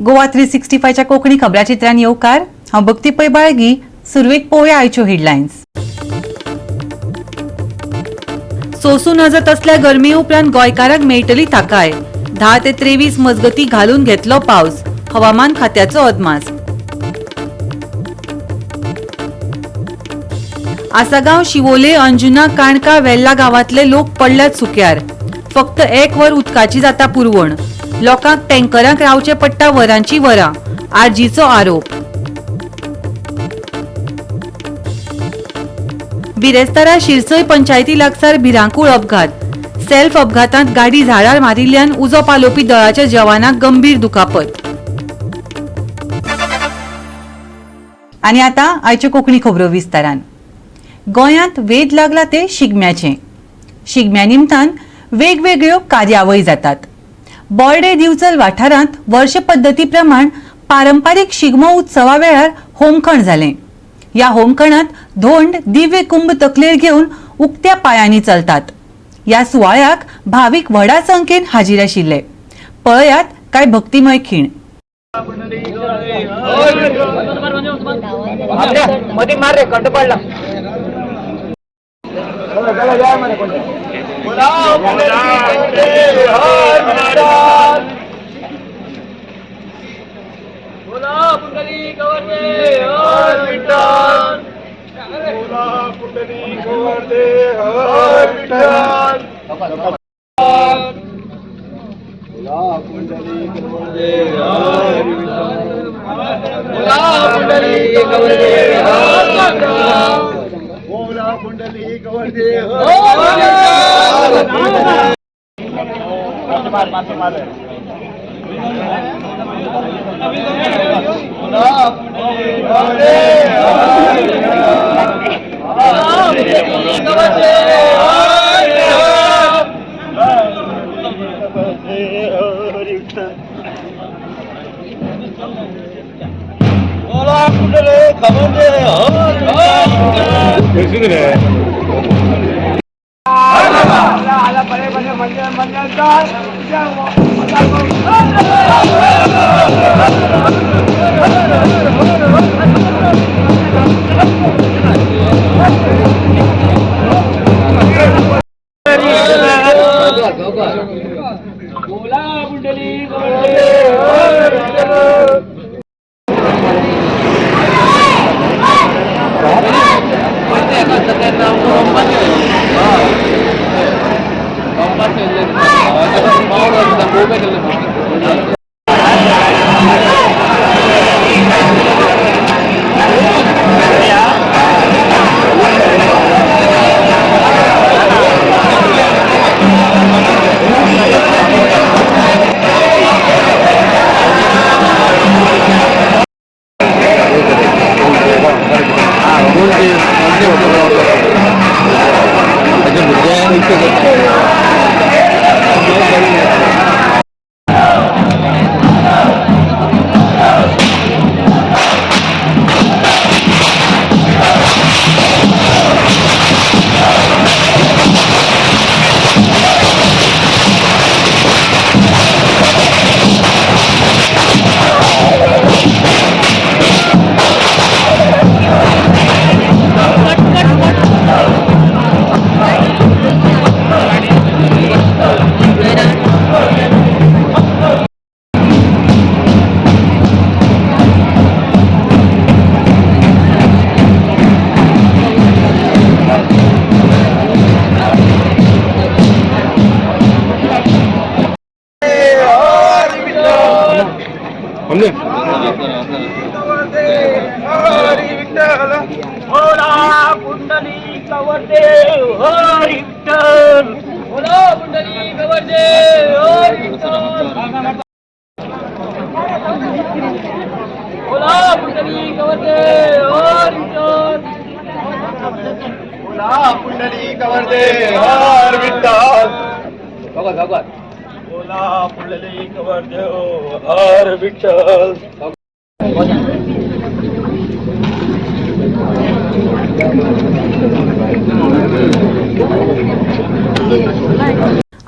गोवा 365च्या कोंकणी खबराचित्रान येवकार हांव भक्ती पै बाळगी. सुरवेक पळोवया आयच्यो हेडलायन्स. सोंसून नजत असल्या गरमी उपरांत गोंयकारांक मेळटली ताकाय. 10 ते 23 मजगती घालून घेतलो पावस. हवामान खात्याचो अदमास. आसागांव, शिवोले, अंजुना, काणका, वेल्ला गावांतले लोक पडल्यात सुक्यार. फक्त 1 वर उदकाची जाता पुरवण. लोकांक टँकरांक रावचे पडटा वरांची वरां. आरजीचो आरोप. बिरेस्तारा शिरसय पंचायती लागसार भिरांकूळ अपघात. सेल्फ अपघातांत गाडी झाडार मारिल्ल्यान उजो पालोवपी दळाच्या जवानाक गंभीर दुखापत. आनी आतां आयच्यो कोंकणी खबरो विस्तारान. गोंयांत वेध लागला ते शिगम्याचे. शिगम्या निमतान वेगवेगळ्यो कार्यावळी जातात. बोर्डे दिवचल वाठारांत वर्ष पद्दती प्रमाण पारंपारीक शिगमो उत्सवा वेळार होमखण जालें. ह्या होमखणांत धोंड दिव्य कुंभ तकलेर घेवन उक्त्या पांयांनी चलतात. ह्या सुवाळ्याक भावीक व्हडा संख्येन हाजीर आशिल्ले. पळयात कांय भक्तिमय खीण.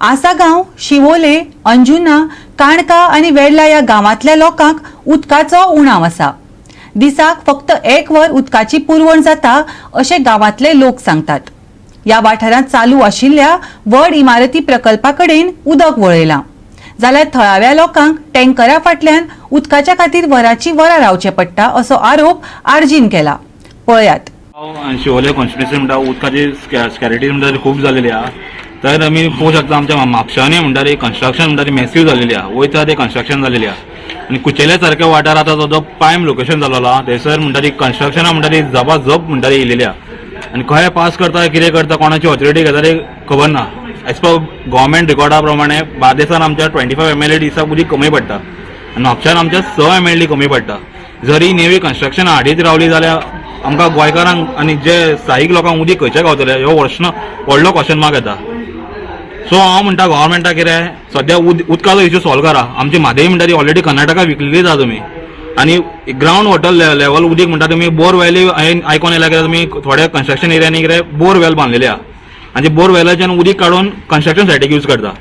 आसागांव, शिवोले, अंजुना, काणका आनी वेर्ला ह्या गांवांतल्या लोकांक उदकाचो उणाव आसा. दिसाक फक्त 1 वर उदकाची पुरवण जाता अशें गांवांतले लोक सांगतात. ह्या वाठारांत चालू आशिल्ल्या व्हड इमारती प्रकल्पा कडेन उदक वळयलां, जाल्यार थळाव्या लोकांक टँकरा फाटल्यान उदकाच्या खातीर वरांची वरां रावचें पडटा असो आरोप आर्जीन केला. पळयात. शिवोले कॉन्स्टिट्युन्सी म्हणटा उदकाची स्कॅरिटी म्हणटा ती खूब जालेली आहा. तर आमी पळोवंक शकता आमच्या म्हापशांनी म्हणटा ती कन्स्ट्रक्शन म्हणटा ती मॅसिव जालेली आहा. वयता ते कन्स्ट्रक्शन जालेली आहा. आनी कुचेले सारक्या वाठार आतां जो प्रायम लोकेशन जाल्लो आहा थंयसर म्हणटा ती कन्स्ट्रक्शनां म्हणटा ती जबाजप म्हणटा ती येयलेली आहा. आनी खंय पास करता कितें करता कोणाची ऑथॉरिटी घेता ते खबर ना. एज पर गव्हर्मेंट रिकॉर्डा प्रमाणे बार्देसान आमच्या 25 ml दिसाक उदीक कमी पडटा आनी म्हापशान आमच्या 6 ml कमी पडटा. जरी नेवी कन्स्ट्रक्शन हाडीत रावली जाल्यार आमकां गोंयकारांक आनी जे स्थायीक लोकांक उदीक खंयचे गावतले ह्यो व्हडलो क्वेश्चन मार्क येता. सो हांव म्हणटा गव्हर्मेंटाक कितें सद्या उदकाचो इश्यू सॉल्व करा. आमची म्हादई म्हणटा ती ऑलरेडी कर्नाटका विकलेली आसा तुमी आनी ग्रावंड वॉटर लेवल उदीक म्हणटा तुमी बोरवेली हांवें आयकोन येयला कित्याक तुमी थोड्या कन्स्ट्रक्शन एरियांनी कितें बोरवेल बांदलेले आहा आनी बोरवेलाच्यान उदीक काडून कन्स्ट्रक्शन सायटीक यूज करता.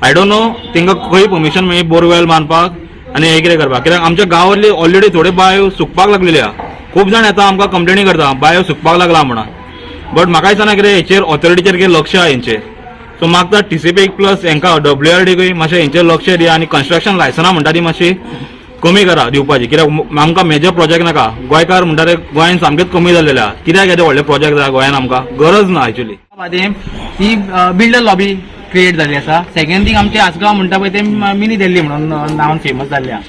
आय डोंट नो तांकां खंय परमिशन मेळ्ळी बोरवेल बांदपाक आनी हे कितें करपाक. कित्याक आमच्या गांवांतली ऑलरेडी थोड्यो बांयो सुकपाक लागलेली आहा. खूब जाण येता आमकां कंप्लेनी करता बांयो सुकपाक लागला म्हणून. बट म्हाका दिसना कितें हेचेर ऑथॉरिटीचेर कितें लक्ष आहा हेंचेर. सो मागता TCP प्लस हांकां WRDकूय मातशें हेंचेर लक्ष दिया आनी कन्स्ट्रक्शन लायसनां म्हणटा ती मातशी कमी करा दिवपाची. कित्याक आमकां मेजर प्रोजेक्ट नाका. गोंयकार म्हणटा ते गोंयान सामकेच कमी जाल्लेले आहा. कित्याक येते व्हडले प्रोजेक्ट जाय गोंयान आमकां गरज ना एक्चुअली. ही बिल्डर लॉबी क्रिएट जाल्ली आसा. सेकंड थिंग आमचे आसगांव म्हणटा पळय ते मिनी दिल्ली म्हणून नांवान फेमस जाल्ले आहा.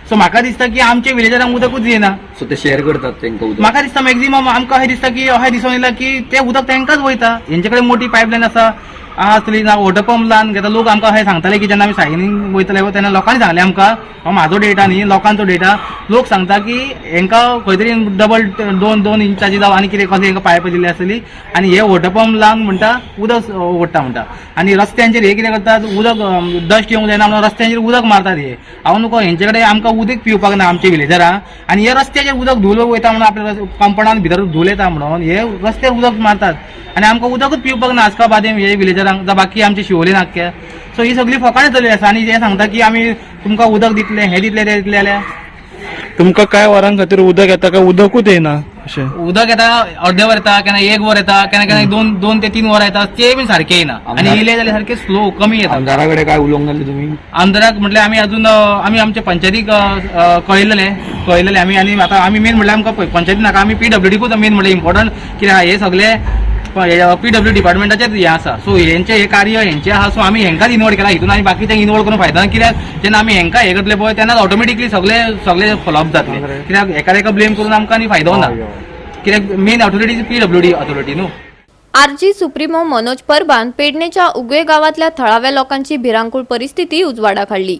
सो म्हाका दिसता की आमच्या विलेजारांक उदकूच येना. सो ते शेअर करतात तांकां उदक. म्हाका दिसता मॅक्झिमम आमकां अशें दिसता की अशें दिसून येयला की ते उदक तांकांच वयता. हेंचे कडेन मोठी पायपलायन आसा आसली ना वॉटर पंप लावन घेता. लोक आमकां अशें सांगताले की जेन्ना आमी सायनीक वयतले तेन्ना लोकांनी सांगलें आमकां, हो म्हाजो डेटा न्ही लोकांचो डेटा, लोक सांगता की हांकां खंय तरी डबल 2 इंचाची जावं आनी कितें कसली हांकां पायप दिल्ली आसली आनी हे वॉटर पंप लावन म्हणटा उदक ओडटा म्हणटा. आनी रस्त्यांचेर हे कितें करतात उदक डस्ट येवंक जायना म्हणून रस्त्यांचेर उदक मारतात. हे हांव नको हेंचे कडेन आमकां उदक पिवपाक ना आमच्या विलेजरांक आनी हे रस्त्याचेर उदक धुलो वयता म्हणून आपल्या कंपाउंडान भितर धुल येता म्हणून हे रस्त्यार उदक मारतात आनी आमकां उदकूच पिवपाक ना आसका बादेम हे विलेजरांक जावं बाकी आमचे शिवोले नाक्या. सो ही सगळी फकाणां जाल्ली आसा आनी हे सांगता की आमी तुमकां उदक दितले हे दितले ते दितले जाल्यार तुमकां काय वरां खातीर उदक येता काय उदकूच येना अशें. उदक येता अर्दे वर येता केन्ना 1 वर येता केन्ना केन्ना 2 ते 3 वरां येता ते बीन सारखे येना आनी येयले जाल्यार सारखे स्लो कमी येता. आमदारा कडेन काय उलोवंक नासले तुमी? आमदाराक म्हटल्यार आमी अजून आमी आमच्या पंचायतीक कळयलेले आमी आनी आतां आमी मेन म्हटल्यार आमकां पंचायती नाका आमी PWDकूच मेन म्हटल्यार इम्पॉर्टंट कित्याक हे सगळे PW डिपार्टमेंटाचेच हे आसा. सो हेंचे हे कार्य हेंचे आहा. सो आमी हेंकाच इन्वॉल्व केला. हितून आनी बाकीचे इन्वॉल्व करून फायदा ना. कित्याक जेन्ना आमी हेंकां हे करतले पळय तेन्ना ऑटोमॅटिकली सगळे फॉलोअप जातले. कित्याक एका ब्लेम करून आमकां आनी फायदो ना. कित्याक मेन ऑथॉरिटी PWD ऑथॉरिटी न्हू. आरजी सुप्रीमो मनोज परबान पेडणेच्या उगवे गावातल्या थळाव्या लोकांची भिरांकूळ परिस्थिती उजवाडाक हाडली.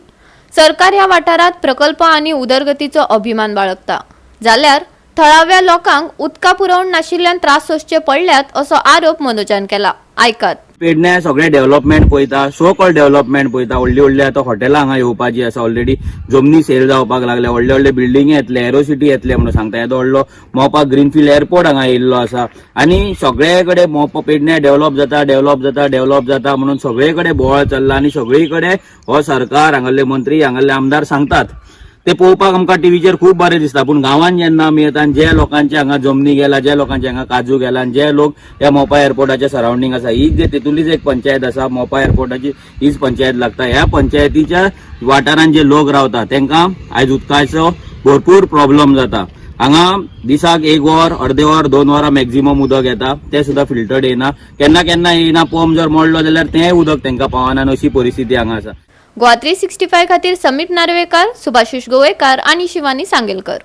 सरकार ह्या वाठारात प्रकल्प आणि उदरगतीचो अभिमान बाळगता जाल्यार थळाव्या लोकांक उदका पुरवण नाशिल्ल्यान त्रास सोंसचे पडल्यात असो आरोप मनोजान केला. आयकात. पेडण्या सगळे डेव्हलपमेंट पळयता, सो कॉल्ड डेव्हलपमेंट पळयता. व्हडली आतां हॉटेलां हांगा येवपाची आसा. ऑलरेडी जमनी सेल जावपाक लागल्या. व्हडले बिल्डिंगे येतले, एरोसिटी येतले म्हणून सांगता. येदो व्हडलो मोपा ग्रीनफिल्ड एअरपोर्ट हांगा येयल्लो आसा आनी सगळे कडेन मोपा पेडण्या डेव्हलप जाता म्हणून सगळे कडेन बोवाळ चल्ला आनी सगळी कडेन हो सरकार हांगासले मंत्री हांगासले आमदार सांगतात ते पळोवपाक आमकां टीव्हीचेर खूब बरें दिसता. पूण गांवांत जेन्ना आमी येता जे लोकांचे हांगा जमनी गेला, जे लोकांचे हांगा काजू गेला आनी जे लोक ह्या मोपा एअरपोर्टाच्या सराउंडिंग आसा, ही जे तेतुंतलीच एक पंचायत आसा मोपा एअरपोर्टाची, हीच पंचायत लागता. ह्या पंचायतीच्या वाठारांत जे लोक रावता तांकां आयज उदकाचो भरपूर प्रॉब्लेम जाता. हांगा दिसाक 1 वर, अर्दे वर, 2 वरां मॅक्झिमम उदक येता. ते सुद्दां फिल्टर्ड येना. केन्ना केन्ना येना. पंप जर मोडलो जाल्यार तें उदक तांकां पावना. अशी परिस्थिती हांगा आसा. गोवा 365 खातीर समीप नार्वेकार, सुभाशिश गोवेकार आणि शिवानी सांगेलकर.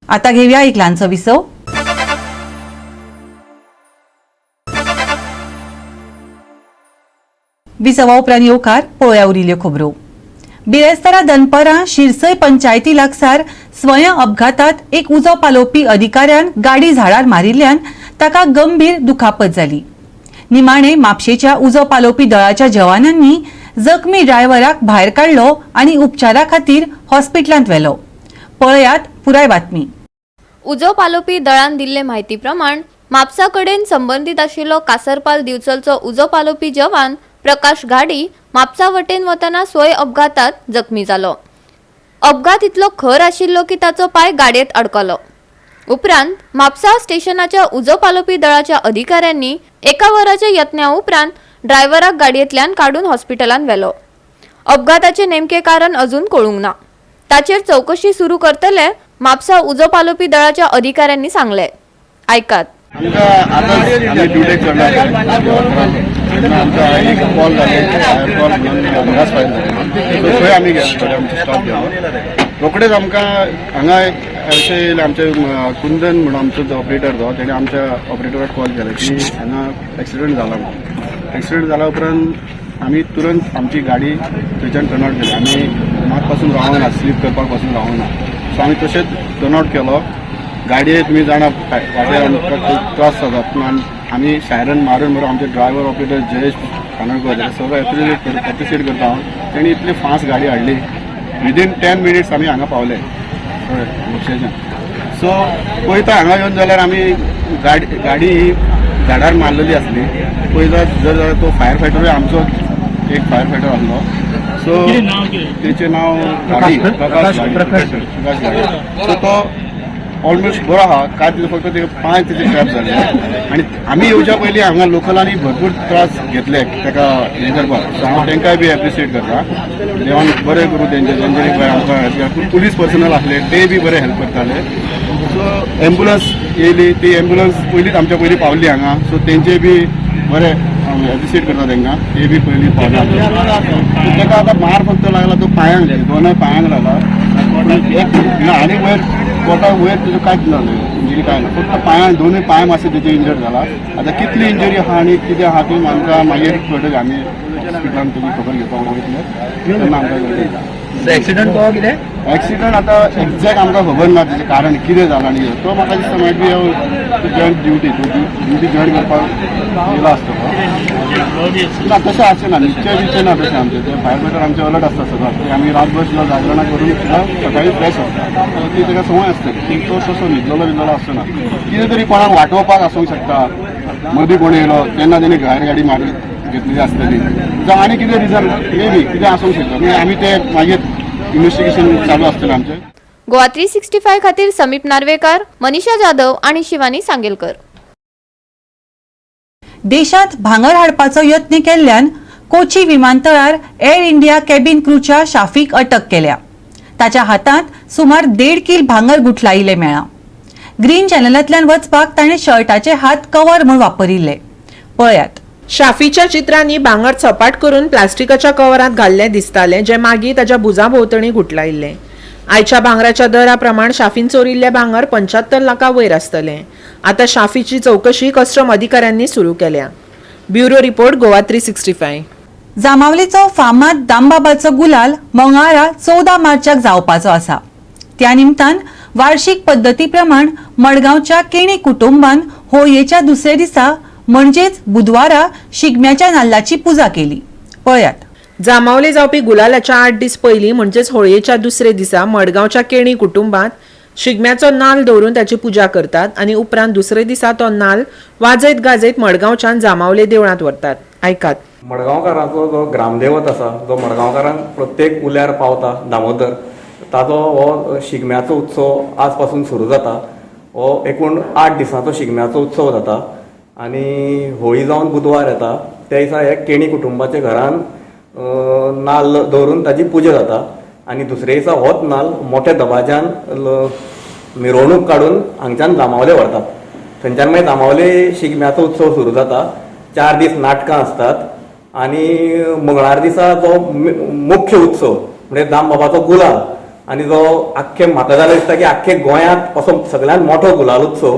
आता घेऊया एक ल्हानसो विसव. विसवा उपरांत येवकार पळोवया उरिल्ल्यो खबरो. बिरेस्तारा दनपारां शिरसय पंचायती लागसार स्वयं अपघातात एक उजो पालोवपी अधिकाऱ्यान गाडी झाडार मारिल्ल्यान ताका गंभीर दुखापत जाली. निमाणे म्हापशेच्या उजो पालोवपी दळाच्या जवानांनी जखमी ड्रायव्हराक भायर काडलो आणि उपचारा खातीर हॉस्पिटलांत व्हेलो. पळयात पुराय बातमी. उजो पालोवपी दळान दिल्ले म्हायती प्रमाण म्हापसा कडेन संबंधित आशिल्लो कासरपाल दिवचलचो उजो पालोवपी जवान प्रकाश घाडी म्हापसा वटेन वतना स्वय अपघातात जखमी जालो. अपघात इतलो खर आशिल्लो की ताचो पाय गाडयेत अडकलो. उपरांत म्हापसा स्टेशनाच्या उजो पालोवपी दळाच्या अधिकाऱ्यांनी एका वराच्या यत्न्या उपरांत ड्रायव्हराक गाडयेंतल्यान काडून हॉस्पिटलांत व्हेलो. अपघाताचे नेमके कारण अजून कळूंक ना. ताचेर चौकशी सुरू करतले म्हापसा उजो पालोवपी दळाच्या अधिकाऱ्यांनी सांगले. ऐकात. आम्ही ड्युटीक चढला आमचा एक कॉल झाले कॉल घेवन फायल जाले थंय आमी गेले आमचे स्टॉप गेलो रोखडेच आमकां हांगा अशें येयलें आमचे कुंदन म्हणून आमचो जो ऑपरेटर जो तेणें आमच्या ऑपरेटराक कॉल केलो की हांगा एक्सिडंट जाला म्हणून. एक्सिडंट जाला उपरांत आमी तुरंत आमची गाडी थंयच्यान टर्न आउट केली. आमी मात पासून रावंक ना, स्लीप करपाक पासून रावंक ना. सो आमी तशेंच टर्न आउट केलो. गाडये तुमी जाणा गाडयेर आमकां खूब त्रास जातात. आमी सायरन मारून मारून आमचे ड्रायव्हर ऑपरेटर जयेश खानाळकर सगळो एप्रिशिएट करता हांव. तेणी इतली फास्ट गाडी हाडली. विदीन 10 मिनिट्स आमी हांगा पावले म्हापशेच्यान. सो पळयता हांगा येवन जाल्यार आमी गाडी ही झाडार मारलेली आसली. पळयता जर जाल्यार तो फायर फायटरूय आमचो एक फायर फायटर आसलो. सो तेचें नांव प्रकाश गाडी. सो तो ऑलमोस्ट बरो आहा. काय तिथे फक्त ते 5 तिचे ट्रॅप झाले आणि आम्ही येवच्या पयलीं हांगा लोकलांनी भरपूर त्रास घेतले ताका हें करपाक. सो हांव तांकांय बी एप्रिशिएट करता. देवान बरें करूं तेंचे पळय आमकां पुलीस पर्सनल आसले ते बी बरे हेल्प करताले. सो एम्बुलन्स येयली. ती एम्बुलन्स पयलींच आमच्या पयलीं पावली हांगा. सो तेंचे बी बरें एप्रिशिएट करता तांकां. ते बी पयलीं पावले. ताका आतां मार फक्त लागला तो पांयांक दोनूय पांयांक लागला आनी वयर पोटा वयर तुजें कांयच ना इंजरी कांय ना. फक्त पांयांक दोनूय पांय मातशे तेजे इंजर्ड जाला. आतां कितली इंजरी आहा आनी कितें आहा ती आमकां मागीर कळटली. आमी हॉस्पिटलांत तेजी खबर घेवपाक वयतले तेन्ना आमकां कळटलें. एक्सिडंट तो कितें एक्सिडंट आतां एक्झॅक्ट आमकां खबर ना तेजें कारण कितें जालां आनी तो म्हाका दिसता मायट बी जॉयंट ड्युटी जॉयन करपाक येयलो आसतलो. ना तशें आसना निश्चय ना तशें आमचें ते फायर फायटर आमचे अलर्ट आसता सदांच. ते आमी रातभर सुद्दां जागरणां करून सुद्दां सकाळीं फ्रेश आसता. ती ताका संवय आसतली की तो तसो न्हिदलेलो आसना. कितें तरी कोणाक वाटोवपाक आसूंक शकता. मदीं कोण येयलो तेन्ना तेणी भायर गाडी मारली घेतलेली आसतली जावं आनी कितें रिजन मे बी कितें आसूंक शकता. आमी ते मागीर इन्व्हेस्टिगेशन चालू आसतलें आमचें. गोवा 365 खातीर समीप नार्वेकार, मनीषा जाधव आणि शिवानी सांगेलकर. देशात भांगर हाडपाचो यत्न केल्ल्यान कोची विमानतळार एअर इंडिया कॅबिन क्रूच्या शाफीक अटक केल्या. ताच्या हातांत सुमार 1.5 किल भांगर गुठलायिल्ले मेळ्ळा. ग्रीन चॅनलांतल्यान वचपाक ताणें शर्टाचे हात कवर म्हूण वापरिल्ले. पळयात. शाफीच्या चित्रांनी भांगर सपाट करून प्लास्टिकाच्या कवरांत घाल्ले दिसताले जे मागीर ताच्या भुजा भोंवतणी गुठलायिल्ले. आयच्या भांगराच्या दरा प्रमाण शाफीन चोरिल्ले भांगर 75 लाखां वयर आसतले. आतां शाफीची चौकशी कस्टम अधिकाऱ्यांनी सुरू केल्या. Bureau report Goa 365. जामावलेचो फामाद दामबाबाचो गुलाल मंगळारा 14 मार्चाक जावपाचो आसा. त्या निमतान वार्षिक पद्दती प्रमाण मडगांवच्या केणी कुटुंबान होळयेच्या दुसरे दिसा म्हणजेच बुधवारा शिगम्याच्या नाल्लाची पुजा केली. पळयात. जामावले जावपी गुलालाच्या 8 दीस पयलीं म्हणजेच होळयेच्या दुसरे दिसा मडगांवच्या केणी कुटुंबात शिगम्याचो नाल दवरून ताची पुजा करतात आणि उपरांत दुसरे दिसा तो नाल वाजयत गाजयत मडगांवच्यान जामावले देवळांत व्हरतात. ऐकात. मडगांवकारांचो जो ग्रामदेवत आसा जो मडगांवकारांक प्रत्येक उल्यार पावता दामोदर ताचो हो शिगम्याचो उत्सव आज पासून सुरू जाता. हो एकूण 8 दिसांचो शिगम्याचो उत्सव जाता आनी होळी जावन बुधवार येता त्या दिसा हे केणी कुटुंबाच्या घरान नाल दवरून ताची पुजा जाता आनी दुसरे दिसा होच नाल मोठ्या दबाज्यान मिरवणूक काडून हांगच्यान जामावले व्हरतात. थंयच्यान मागीर जामावले शिगम्याचो उत्सव सुरू जाता. 4 दीस नाटकां आसतात आनी मंगळार दिसा जो मुख्य उत्सव म्हणजे दामबाबाचो गुलाल आनी जो आख्खे म्हाका जाल्यार दिसता की आख्खे गोंयांत असो सगळ्यात मोठो गुलाल उत्सव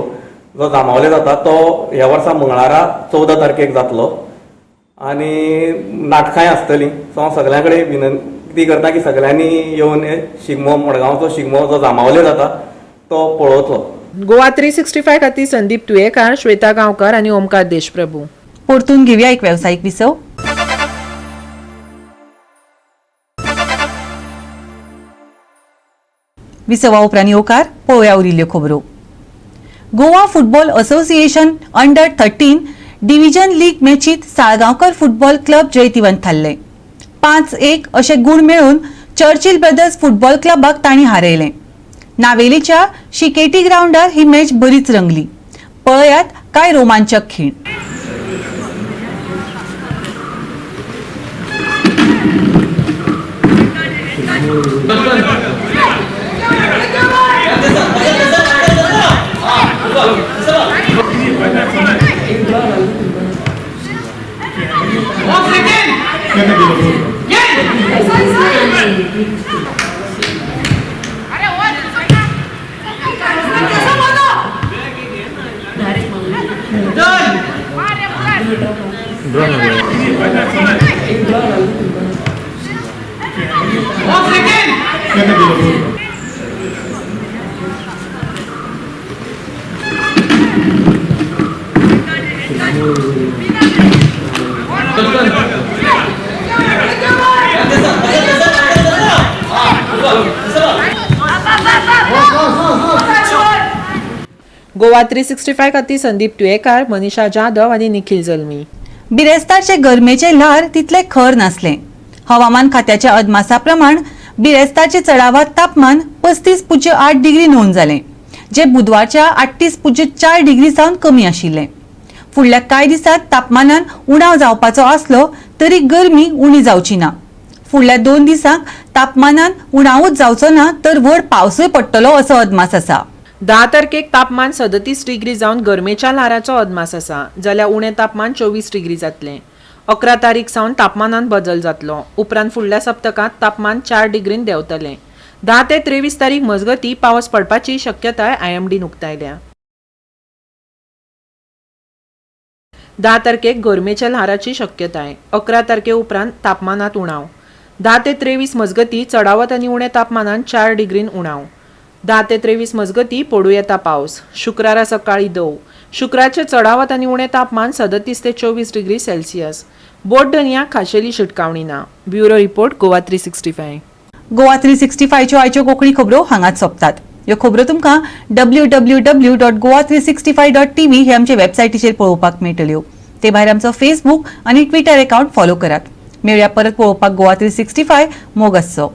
जो जामावले जाता तो ह्या वर्सा मंगळारा 14 तारखेक जातलो आनी नाटकांय आसतलीं. सो हांव सगळ्यां कडेन विनंती करता की सगळ्यांनी येवन शिगमो मडगांवचो शिगमो जो जामावले जाता तो पळोवचो. गोवा 365 खातीर संदीप तुयेकार, श्वेता गांवकर आणि ओमकार देशप्रभू. परतून घेवया एक वेवसायीक विसव. विसवा उपरांत येवकार पळोवया उरिल्ल्यो खबरो. Goa football association under 13 division league मॅचीत साळगांवकर फुटबॉल क्लब जैतिवंत थारले. 5-1 अशे गुण मेळून चर्चिल ब्रदर्स फुटबॉल क्लबाक तांणी हारयले. नावेलीच्या शिकेटी ग्राउंडार ही मॅच बरीच रंगली. पळयात काय रोमांचक खीण. गोवा 365 खातीर संदीप तुयेकार, मनीषा जाधव आनी निखिल जल्मी. बिरेस्तारचे गरमेचे ल्हार तितले खर नासले. हवामान खात्याच्या अदमासा प्रमाण बिरेस्तारचे चढावात तापमान 35.8 डिग्री नोंद जाले, जे बुधवारच्या 38.4 डिग्री सावन कमी आशिल्ले. फुडल्या कांय दिसांत तापमानान उणाव जावपाचो आसलो तरी गरमी उणी जावची ना. फुडल्या 2 दिसांक तापमानान उणावूच जावचो ना तर व्हड पावसूय पडटलो असो अदमास आसा. 10 तारखेक तापमान 37 डिग्री जावन गरमेच्या ल्हाराचो अदमास आसा, जाल्यार उणें तापमान 24 डिग्री जातलें. 11 तारीख सावन तापमानात बदल जातलो. उपरांत फुडल्या सप्तकांत तापमान 4 डिग्रीन देंवतलें. 10 ते 23 तारीख मजगतीं पावस पडपाची शक्यताय IMD उक्तायल्या. 10 तारखेक गरमेच्या ल्हाराची शक्यताय. 11 तारखे उपरांत तापमानात उणाव. 10 ते 23 मजगतीं चडावत आनी उणें तापमानान 4 डिग्रीन उणाव. 10 ते 23 मजगतीं पडूं येता पावस. शुक्रारा सकाळीं दंव. शुक्रारचे चडावत आनी उणें तापमान 37 ते 24 डिग्री सेल्सियस. बोट दर्याक खाशेली शिटकावणी ना. Bureau report Goa 365. गोवा 365 च्यो आयच्यो कोंकणी खबरो हांगाच सोंपतात. ह्यो खबरो तुमकां www.goa365.tv हे आमचे वेबसायटीचेर पळोवपाक मेळटल्यो. ते भायर आमचो फेसबूक आनी ट्विटर अकाउंट फॉलो करात. मेळया परत पळोवपाक गोवा 365 मोग आसचो.